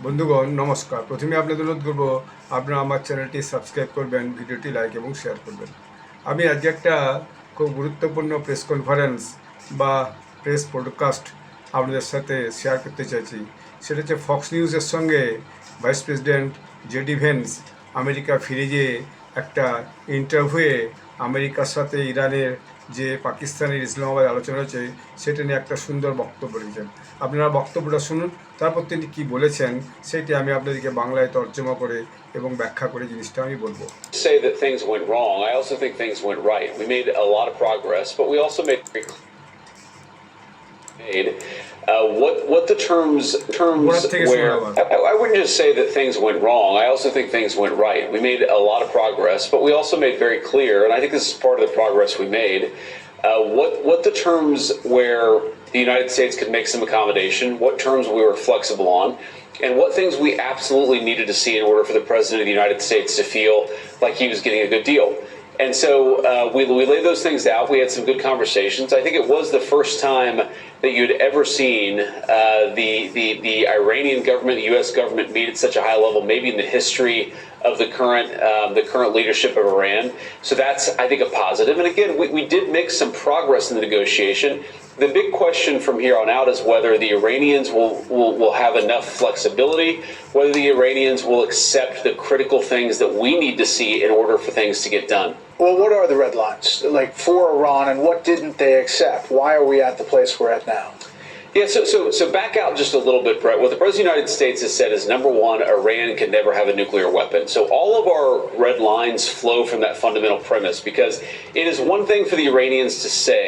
বন্ধুগণ নমস্কার। প্রথমে আপনাদের অনুরোধ করব আপনারা আমার চ্যানেলটি সাবস্ক্রাইব করবেন, ভিডিওটি লাইক এবং শেয়ার করবেন। আমি আজকে একটা খুব গুরুত্বপূর্ণ প্রেস কনফারেন্স বা প্রেস পডকাস্ট আপনাদের সাথে শেয়ার করতে চাইছি। সেটা হচ্ছে ফক্স নিউজের সঙ্গে vice president JD veins America ফিরে গিয়ে একটা ইন্টারভিউয়ে আমেরিকার সাথে ইরানের যে পাকিস্তানের ইসলামাবাদ আলোচনা হয়েছে সেটা নিয়ে একটা সুন্দর বক্তব্য রেখেছেন। আপনারা বক্তব্যটা শুনুন, তারপর তিনি কী বলেছেন সেটি আমি আপনাদেরকে বাংলায় তর্জমা করে এবং ব্যাখ্যা করে জিনিসটা আমি বলবো। Say that things went wrong. I also think things went right. We made a lot of progress, but we also made what the terms where I wouldn't just say that things went wrong. I also think things went right. We made a lot of progress, but we also made very clear, and I think this is part of the progress we made, what the terms where the United States could make some accommodation, what terms we were flexible on, and what things we absolutely needed to see in order for the President of the United States to feel like he was getting a good deal. And so we laid those things out. We had some good conversations. I think it was the first time that you'd ever seen the Iranian government, the U.S. government meet at such a high level, maybe in the history of the current leadership of Iran. So that's, I think, a positive. And again, we did make some progress in the negotiation. The big question from here on out is whether the Iranians will have enough flexibility, whether the Iranians will accept the critical things that we need to see in order for things to get done. Well, what are the red lines, like, for Iran, and what didn't they accept? Why are we at the place we're at now? Yeah, so back out just a little bit, Brett. What the President of the United States has said is, number one, Iran can never have a nuclear weapon. So all of our red lines flow from that fundamental premise, because it is one thing for the Iranians to say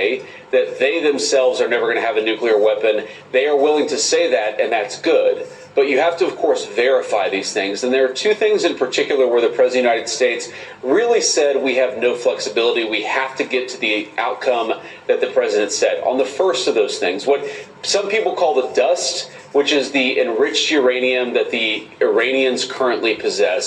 that they themselves are never going to have a nuclear weapon. They are willing to say that, and that's good. But you have to, of course, verify these things. And there are two things in particular where the President of the United States really said we have no flexibility. We have to get to the outcome that the President said. On the first of those things, what some people call the dust, which is the enriched uranium that the Iranians currently possess,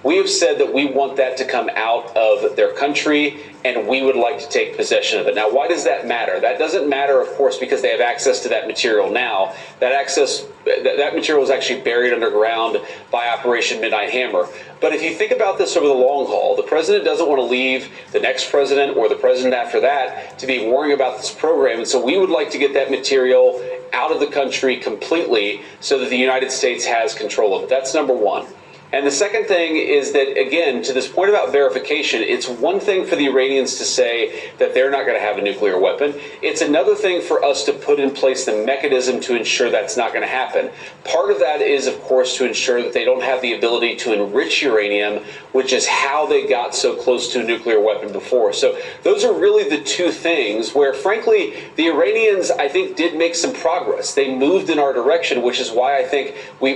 we have said that we want that to come out of their country, and we would like to take possession of it. Now, why does that matter? That doesn't matter, of course, because they have access to that material now. That material is actually buried underground by Operation Midnight Hammer. But if you think about this over the long haul, the president doesn't want to leave the next president or the president after that to be worrying about this program. And so we would like to get that material out of the country completely so that the United States has control of it. That's number one. And the second thing is that, again, to this point about verification, it's one thing for the Iranians to say that they're not going to have a nuclear weapon. It's another thing for us to put in place the mechanism to ensure that's not going to happen. Part of that is, of course, to ensure that they don't have the ability to enrich uranium, which is how they got so close to a nuclear weapon before. So those are really the two things where, frankly, the Iranians, I think, did make some progress. They moved in our direction, which is why I think we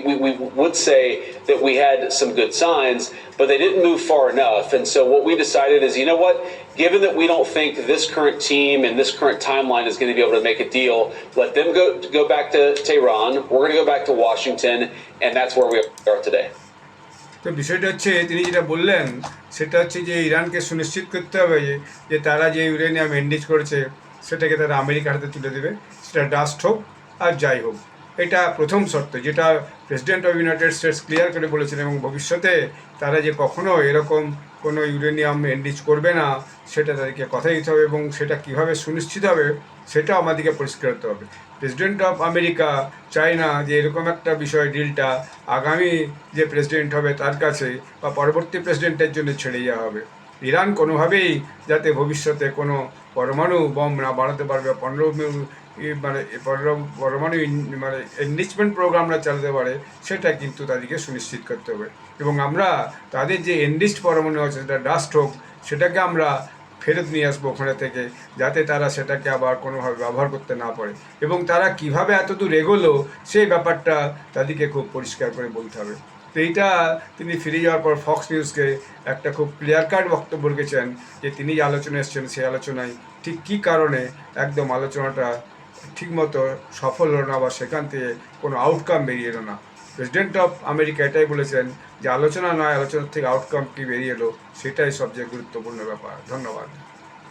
would say that we had some good signs, but they didn't move far enough. And so what we decided is, you know what, given that we don't think this current team and this current timeline is going to be able to make a deal, let them go back to Tehran, we're going to go back to Washington, and that's where we are today. তো বিষয়টা হচ্ছে তিনি যেটা বললেন সেটা হচ্ছে যে ইরানকে সুনিশ্চিত করতে হবে যে তারা যে ইউরেনিয়াম এনরিচ করেছে সেটাকে তারা আমেরিকার হাতে তুলে দেবে, সেটা ডাস্ট হোক আর যাই হোক। এটা প্রথম শর্ত, যেটা president of United states clear করে বলেছেন, এবং ভবিষ্যতে তারা যে কখনো এরকম কোনো ইউরেনিয়াম এনরিচ করবে না সেটা তাদেরকে কথা দিতে হবে, এবং সেটা কীভাবে সুনিশ্চিত হবে সেটাও আমাদেরকে পরিষ্কার করতে হবে। প্রেসিডেন্ট অফ আমেরিকা চায় না যে এরকম একটা বিষয় ডিলটা আগামী যে প্রেসিডেন্ট হবে তার কাছে বা পরবর্তী প্রেসিডেন্টের জন্য ছেড়ে যাওয়া হবে। ইরান কোনোভাবেই যাতে ভবিষ্যতে কোনো পরমাণু বম না বানাতে পারবে, পরমাণু এনরিচমেন্ট প্রোগ্রামরা চালাতে পারে, সেটা কিন্তু তাদেরকে সুনিশ্চিত করতে হবে। এবং আমরা তাদের যে এনরিচড পরমাণু আছে সেটা ডাস্ট হোক, সেটাকে আমরা ফেরত নিয়ে আসবো ওখানে থেকে, যাতে তারা সেটাকে আবার কোনোভাবে ব্যবহার করতে না পারে। এবং তারা কিভাবে এতদূর এগোলো সেই ব্যাপারটা তাদেরকে খুব পরিষ্কার করে বলতে হবে। তো এইটা তিনি ফিরে যাওয়ার পর ফক্স নিউজকে একটা খুব ক্লিয়ার কাট বক্তব্য রেখেছেন যে তিনি যে আলোচনা এসেছেন সেই আলোচনায় ঠিক কী কারণে একদম আলোচনাটা ঠিকমতো সফল হলো না বা সেখান থেকে কোনো আউটকাম বেরিয়ে এলো না। প্রেসিডেন্ট অফ আমেরিকা এটাই বলেছেন যে আলোচনা নয়, আলোচনার থেকে আউটকাম কী বেরিয়ে এলো সেটাই সবচেয়ে গুরুত্বপূর্ণ ব্যাপার। ধন্যবাদ।